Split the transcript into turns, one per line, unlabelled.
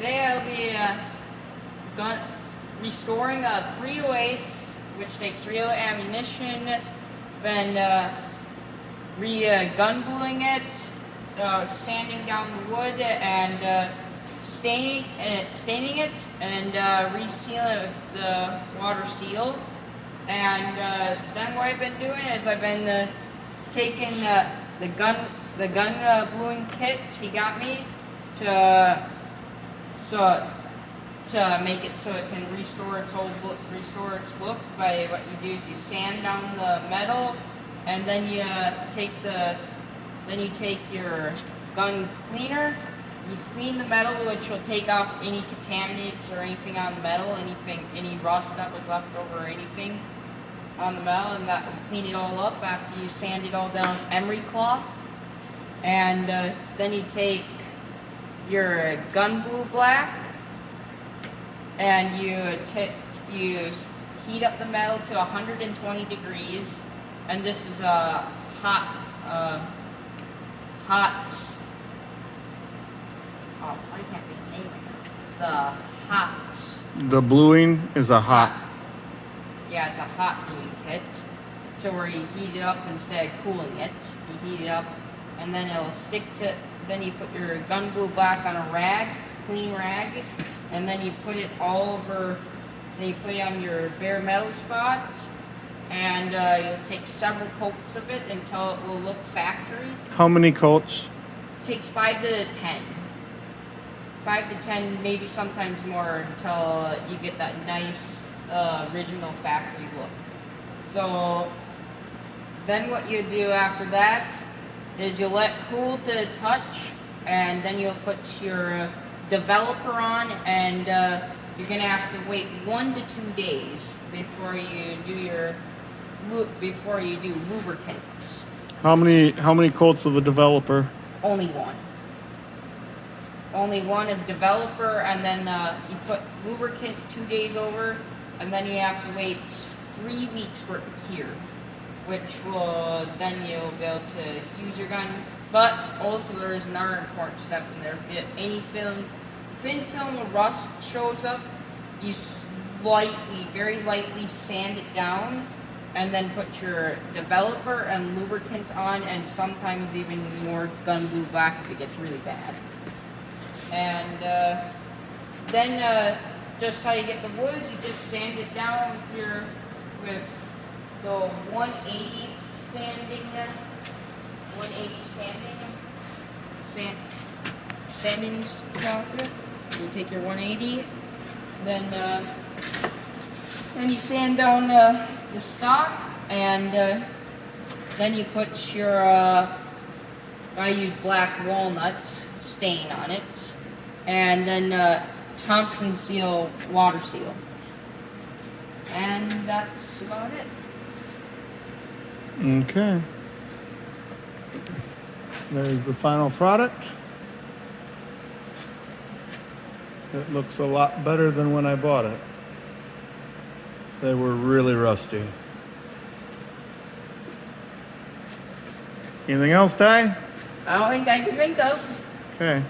today I'll be restoring a 308, which takes real ammunition, then gun bluing it, sanding down the wood, and staining it, and resealing it with the water seal. And then what I've been doing is I've been taking the gun bluing kit he got me to make it so it can restore its look. By what you do is you sand down the metal, and then you take your gun cleaner. You clean the metal, which will take off any contaminants or anything on the metal, any rust that was left over or anything on the metal, and that will clean it all up after you sand it all down with emery cloth. And then you take your gun blue black, and you heat up the metal to 120 degrees, and this is a hot. Oh, I can't think of the name right now.
The bluing is a hot.
Yeah, it's a hot bluing kit. So where you heat it up instead of cooling it, you heat it up, and then it'll stick to. Then you put your gun blue black on a rag, clean rag, and then you put it all over. Then you put it on your bare metal spot, and you'll take several coats of it until it will look factory.
How many coats?
It takes 5 to 10. 5 to 10, maybe sometimes more, until you get that nice original factory look. So then what you do after that is you'll let cool to the touch, and then you'll put your developer on, and you're gonna have to wait 1 to 2 days before you do lubricants.
How many coats of the developer?
Only one. Only one of developer, and then you put lubricant 2 days over, and then you have to wait 3 weeks for it to cure, which will then you'll be able to use your gun. But also there is another important step in there. If any thin film or rust shows up, you very lightly sand it down, and then put your developer and lubricant on, and sometimes even more gun blue black if it gets really bad. And then just how you get the wood is you just sand it down with the 180 sanding. 180 sanding software. You take your 180, then you sand down the stock, and then you put your I use black walnut stain on it, and then Thompson seal water seal, and that's about it.
Okay. There's the final product. It looks a lot better than when I bought it. They were really rusty. Anything else, Ty?
I don't think I can think of.
Okay.